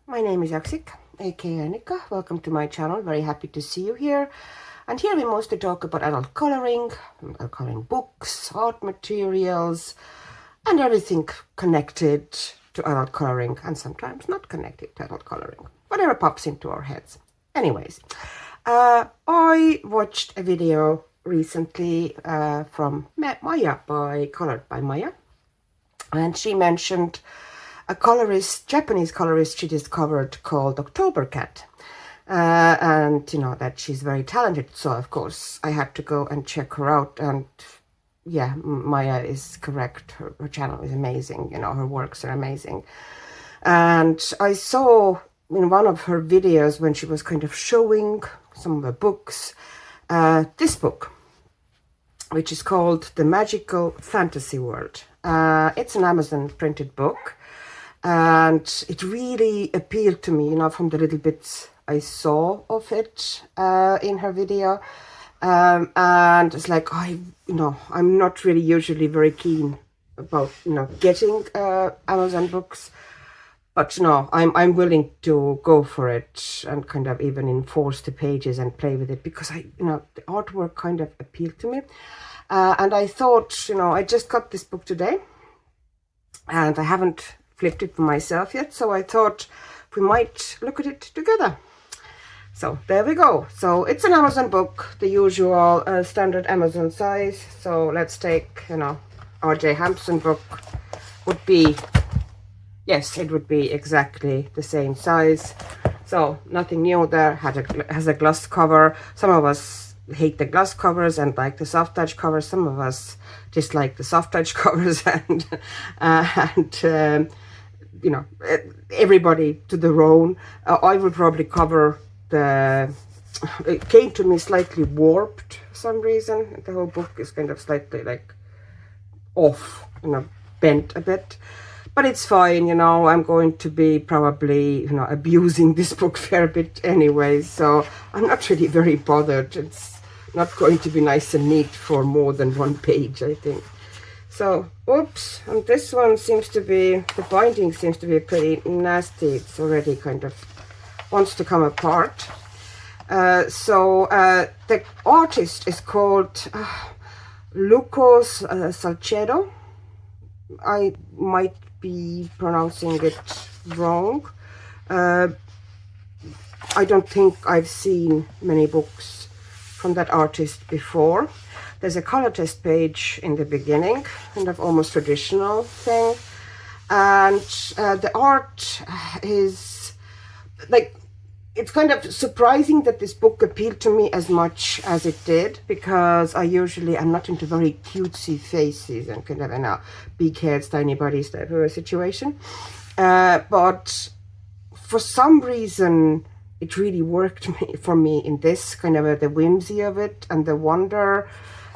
My name is Aksik, aka Annika. Welcome to my channel. Very happy to see you here. And here we mostly talk about adult coloring books, art materials, and everything connected to adult coloring, and sometimes not connected to adult coloring. Whatever pops into our heads. Anyways, I watched a video recently from Maia Colored by Maia, and she mentioned a Japanese colorist she discovered called October Cat. And you know that she's very talented, so of course I had to go and check her out. And yeah, Maia is correct. Her channel is amazing. You know, her works are amazing. And I saw in one of her videos when she was kind of showing some of the books, this book, which is called The Magical Fantasy World. It's an Amazon printed book, and it really appealed to me, you know, from the little bits I saw of it in her video. And it's like, I'm not really usually very keen about, getting Amazon books. But I'm willing to go for it and kind of even enforce the pages and play with it, because the artwork kind of appealed to me. And I thought, I just got this book today and I haven't flipped it for myself yet. So I thought we might look at it together. So there we go. So it's an Amazon book, the usual standard Amazon size. So let's take, R.J. Hampson book would be, yes, it would be exactly the same size. So nothing new there. Has a gloss cover. Some of us hate the gloss covers and like the soft touch covers. Some of us dislike the soft touch covers, and everybody to their own. I would probably cover it came to me slightly warped for some reason. The whole book is kind of slightly like off, bent a bit. But it's fine, I'm going to be probably, abusing this book fair bit anyway, so I'm not really very bothered. It's not going to be nice and neat for more than one page, I think. So, oops, and this one seems to be, the binding seems to be pretty nasty. It's already kind of wants to come apart. The artist is called Lucho Salcedo. I might be pronouncing it wrong. I don't think I've seen many books from that artist before. There's a color test page in the beginning, kind of almost traditional thing. And the art is like, it's kind of surprising that this book appealed to me as much as it did, because I usually am not into very cutesy faces and kind of big heads, tiny bodies type of a situation. But for some reason, it really worked for me in this kind of the whimsy of it and the wonder.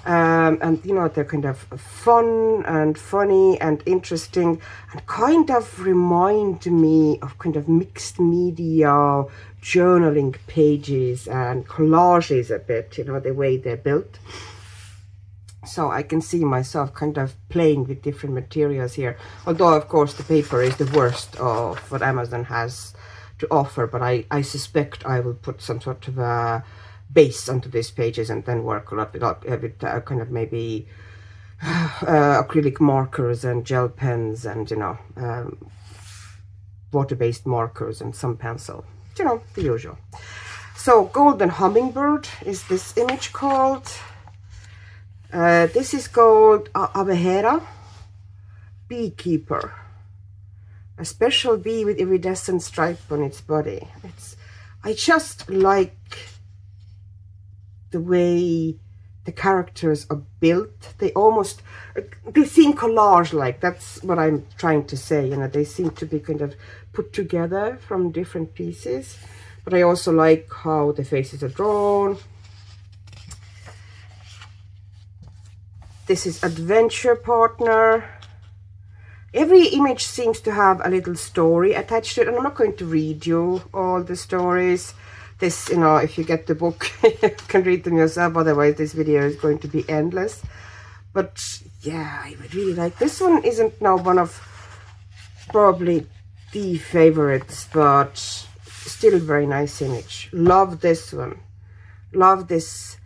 And they're kind of fun and funny and interesting, and kind of remind me of kind of mixed media journaling pages and collages a bit, the way they're built. So I can see myself kind of playing with different materials here, although of course the paper is the worst of what Amazon has to offer. But I suspect I will put some sort of a base onto these pages and then work a lot with kind of maybe acrylic markers and gel pens and water-based markers and some pencil, the usual. So Golden Hummingbird is this image called. This is called Abejera, beekeeper, a special bee with iridescent stripe on its body. I just like the way the characters are built. They seem collage-like. That's what I'm trying to say. They seem to be kind of put together from different pieces. But I also like how the faces are drawn. This is Adventure Partner. Every image seems to have a little story attached to it, and I'm not going to read you all the stories. This, if you get the book, you can read them yourself. Otherwise, this video is going to be endless. But yeah, I would really like this one. Isn't now one of probably the favorites, but still very nice image. Love this one. Love this.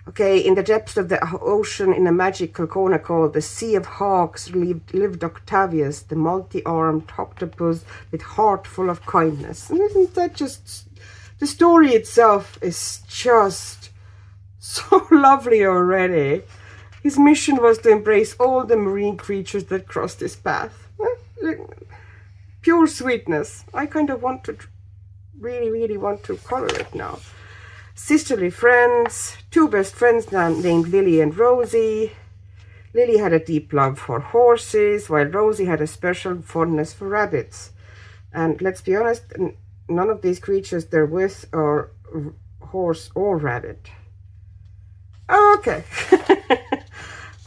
Okay, in the depths of the ocean, in a magical corner called the Sea of Hawks, lived Octavius, the multi-armed octopus with heart full of kindness. And isn't that just... the story itself is just so lovely already. His mission was to embrace all the marine creatures that crossed his path. Pure sweetness. I kind of want to, really want to color it now. Sisterly friends, two best friends named Lily and Rosie. Lily had a deep love for horses, while Rosie had a special fondness for rabbits. And let's be honest, none of these creatures they're with are horse or rabbit. Okay.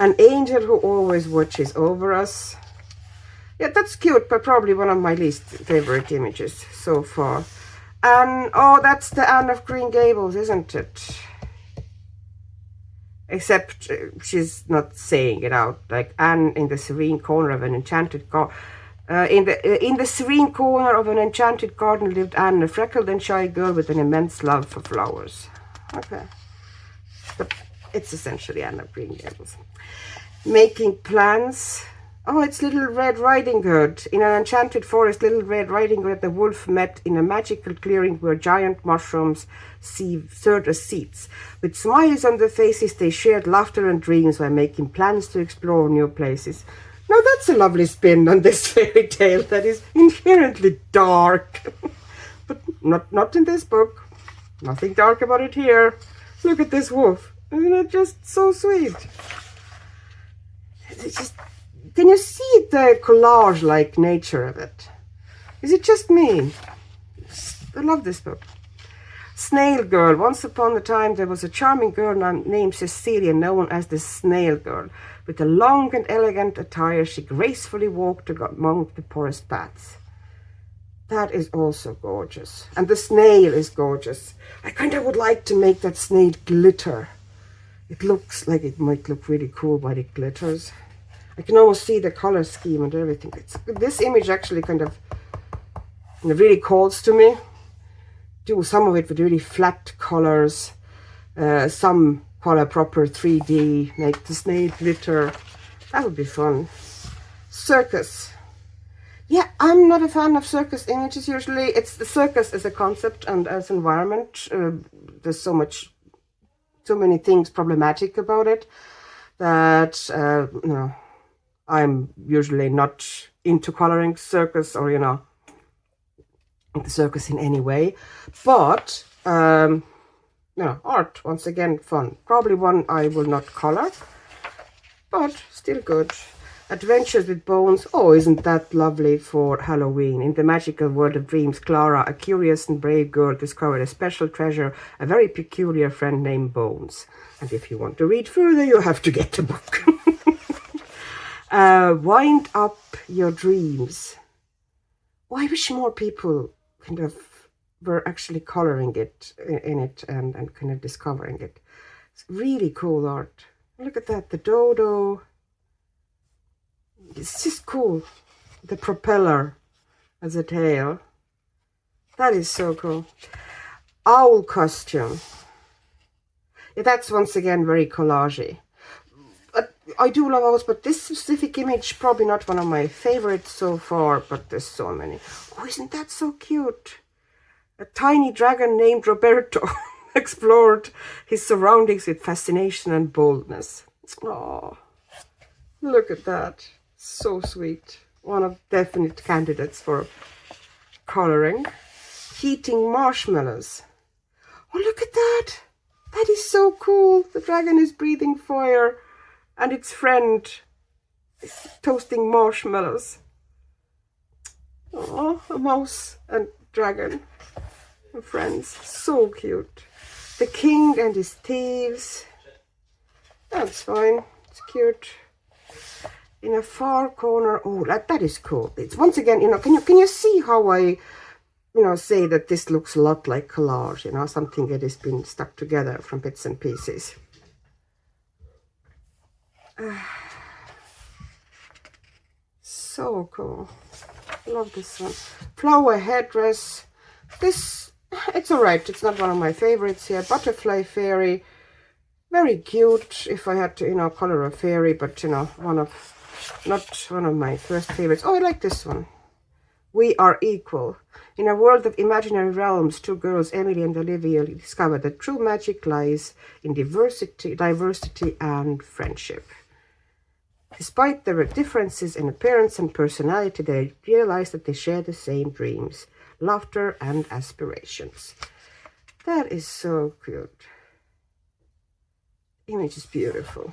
An angel who always watches over us. Yeah, that's cute, but probably one of my least favorite images so far. And, oh, that's the Anne of Green Gables, isn't it? Except she's not saying it out. Like Anne in the serene corner of an enchanted garden. In the serene corner of an enchanted garden lived Anne, a freckled and shy girl with an immense love for flowers. Okay. But it's essentially Anne of Green Gables. Making plans. Oh, it's Little Red Riding Hood. In an enchanted forest, Little Red Riding Hood and the wolf met in a magical clearing where giant mushrooms served as seats. With smiles on their faces, they shared laughter and dreams while making plans to explore new places. Now that's a lovely spin on this fairy tale that is inherently dark. But not in this book. Nothing dark about it here. Look at this wolf. Isn't it just so sweet? It's just... can you see the collage-like nature of it? Is it just me? I love this book. Snail Girl. Once upon a time, there was a charming girl named Cecilia, known as the Snail Girl. With a long and elegant attire, she gracefully walked among the forest paths. That is also gorgeous. And the snail is gorgeous. I kind of would like to make that snail glitter. It looks like it might look really cool while it glitters. I can almost see the color scheme and everything. This image actually kind of really calls to me. Do some of it with really flat colors, some color proper 3D, make the snail glitter. That would be fun. Circus. Yeah, I'm not a fan of circus images usually. It's the circus as a concept and as environment. There's so many things problematic about it that, you know, I'm usually not into coloring circus or, you know, the circus in any way. But, you know, art, once again, fun. Probably one I will not color, but still good. Adventures with Bones. Oh, isn't that lovely for Halloween? In the magical world of dreams, Clara, a curious and brave girl, discovered a special treasure, a very peculiar friend named Bones. And if you want to read further, you have to get the book. Wind up your dreams. Oh, I wish more people kind of were actually coloring it in it and kind of discovering it. It's really cool art. Look at that, the dodo. It's just cool. The propeller as a tail. That is so cool. Owl costume. Yeah, that's once again very collagey. I do love owls, but this specific image, probably not one of my favorites so far, but there's so many. Oh, isn't that so cute? A tiny dragon named Roberto explored his surroundings with fascination and boldness. Oh, look at that. So sweet. One of definite candidates for coloring. Heating marshmallows. Oh, look at that. That is so cool. The dragon is breathing fire. And its friend is toasting marshmallows. Oh, a mouse and dragon and friends. So cute. The king and his thieves. That's fine. It's cute. In a far corner. Oh, that is cool. It's once again, you know, can you see how I, you know, say that this looks a lot like collage, you know, something that has been stuck together from bits and pieces. So cool. Love this one. Flower headdress. This, it's alright. It's not one of my favorites here. Butterfly fairy. Very cute if I had to, you know, color a fairy, but, you know, not one of my first favorites. Oh, I like this one. We are equal. In a world of imaginary realms, two girls, Emily and Olivia, discover that true magic lies in diversity and friendship. Despite their differences in appearance and personality, they realize that they share the same dreams, laughter, and aspirations. That is so cute. Image is beautiful.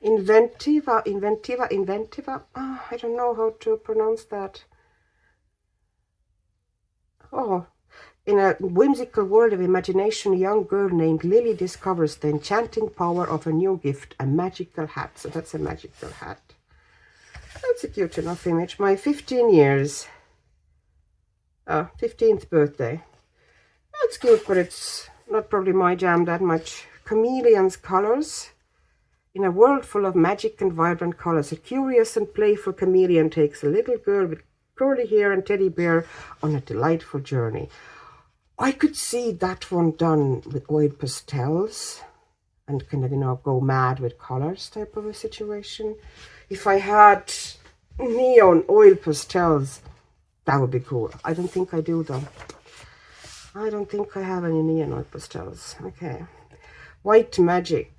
Inventiva. Oh, I don't know how to pronounce that. Oh, in a whimsical world of imagination, a young girl named Lily discovers the enchanting power of a new gift, a magical hat. So that's a magical hat. That's a cute enough image. My 15 years. 15th birthday. That's cute, but it's not probably my jam that much. Chameleon's colors. In a world full of magic and vibrant colors, a curious and playful chameleon takes a little girl with curly hair and teddy bear on a delightful journey. I could see that one done with oil pastels and kind of, you know, go mad with colors type of a situation. If I had neon oil pastels, that would be cool. I don't think I do though. I don't think I have any neon oil pastels. Okay. White magic.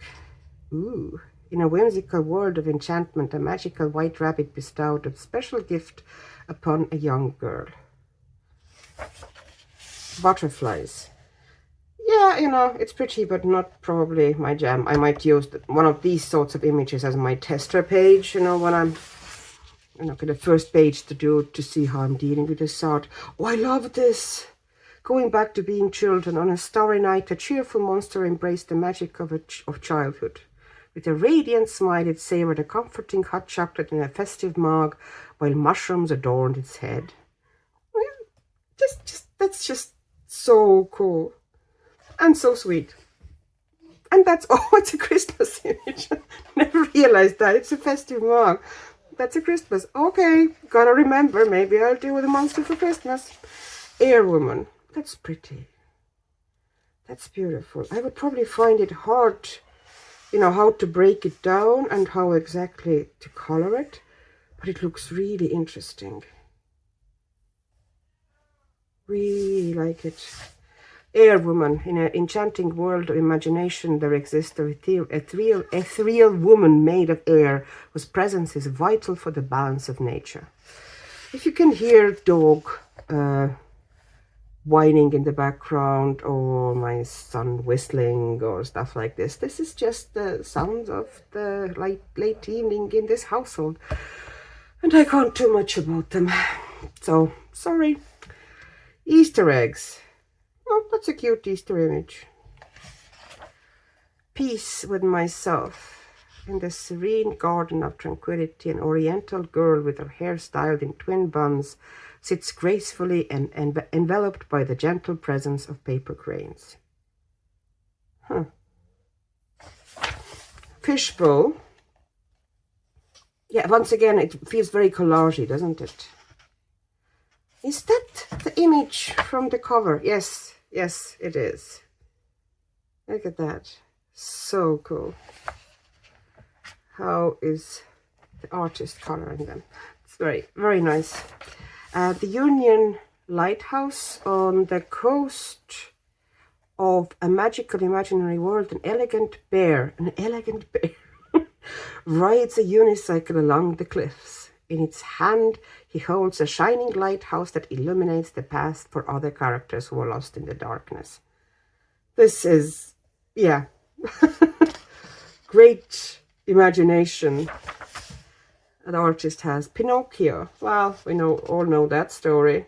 Ooh. In a whimsical world of enchantment, a magical white rabbit bestowed a special gift upon a young girl. Butterflies. Yeah, you know, it's pretty, but not probably my jam. I might use one of these sorts of images as my tester page, you know, when I'm, you know, the first page to see how I'm dealing with this art. Oh, I love this. Going back to being children, on a starry night, a cheerful monster embraced the magic of childhood. With a radiant smile, it savored a comforting hot chocolate in a festive mug, while mushrooms adorned its head. That's just so cool. And so sweet. And that's, oh, it's a Christmas image. Never realized that. It's a festive mug. That's a Christmas. Okay, gotta remember. Maybe I'll do with a monster for Christmas. Air woman. That's pretty. That's beautiful. I would probably find it hard, you know, how to break it down and how exactly to color it. But it looks really interesting. Really like it. Air woman. In an enchanting world of imagination, there exists a ethereal woman made of air, whose presence is vital for the balance of nature. If you can hear dog whining in the background, or my son whistling, or stuff like this, this is just the sounds of the late evening in this household. And I can't do much about them. So, sorry. Easter eggs. Oh, that's a cute Easter image. Peace with myself. In the serene garden of tranquility, an oriental girl with her hair styled in twin buns sits gracefully and enveloped by the gentle presence of paper cranes. Huh. Fishbowl. Yeah, once again, it feels very collagey, doesn't it? Is that the image from the cover? Yes, yes, it is. Look at that. So cool. How is the artist coloring them? It's very, very nice. The Union Lighthouse on the coast of a magical imaginary world. An elegant bear rides a unicycle along the cliffs. In its hand, he holds a shining lighthouse that illuminates the path for other characters who are lost in the darkness. This is, yeah, great imagination an artist has. Pinocchio. Well, we all know that story.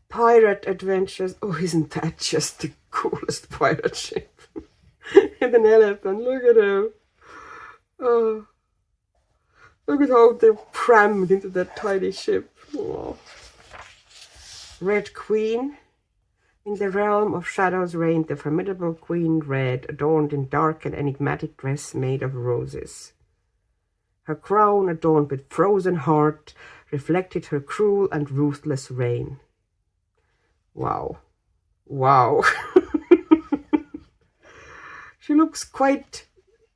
Pirate adventures. Oh, isn't that just the coolest pirate ship? And an elephant. Look at him. Oh. Look at how they're crammed into that tiny ship. Oh. Red Queen. In the realm of shadows reigned the formidable Queen Red, adorned in dark and enigmatic dress made of roses. Her crown, adorned with frozen heart, reflected her cruel and ruthless reign. Wow. Wow. She looks quite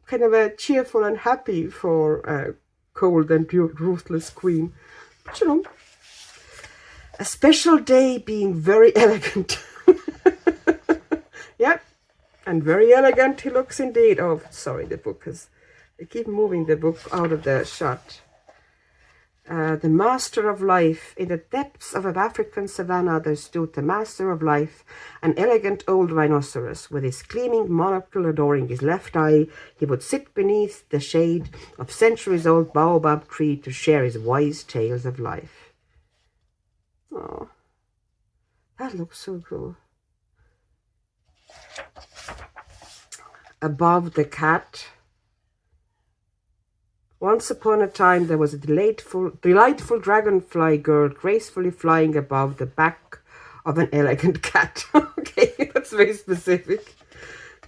kind of a cheerful and happy for a cold and ruthless queen. But you know, a special day being very elegant. Yeah, and very elegant he looks indeed. Oh, sorry, the book is... I keep moving the book out of the shot. The master of life. In the depths of an African savannah there stood the master of life, an elegant old rhinoceros. With his gleaming monocle adoring his left eye, he would sit beneath the shade of centuries-old baobab tree to share his wise tales of life. Oh, that looks so cool. Above the cat. Once upon a time, there was a delightful dragonfly girl gracefully flying above the back of an elegant cat. Okay, that's very specific.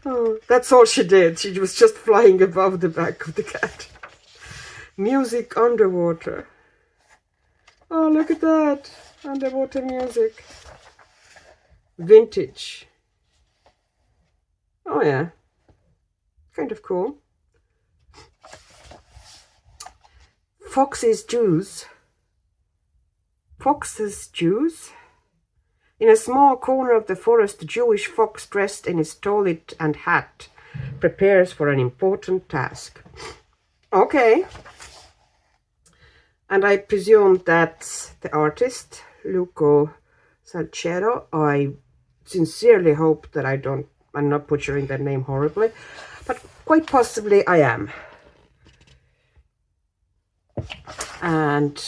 Oh, that's all she did. She was just flying above the back of the cat. Music underwater. Oh, look at that. Underwater music. Vintage. Oh, yeah. Kind of cool. Fox's Jews. Fox's Jews? In a small corner of the forest, the Jewish fox, dressed in his toilet and hat, prepares for an important task. Okay. And I presume that's the artist, Lucho Salcedo. I sincerely hope that I'm not butchering that name horribly, but quite possibly I am. And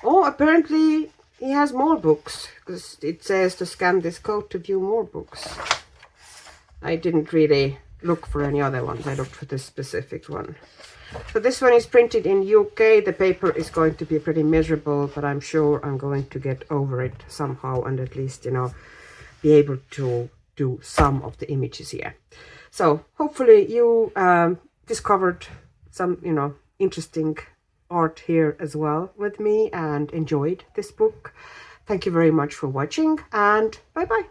oh, apparently he has more books, because it says to scan this code to view more books. I didn't really look for any other ones. I looked for this specific one. So this one is printed in UK. The paper is going to be pretty miserable, but I'm sure I'm going to get over it somehow, and at least, you know, be able to do some of the images here. So hopefully you discovered some, you know, interesting art here as well with me and enjoyed this book. Thank you very much for watching, and bye bye.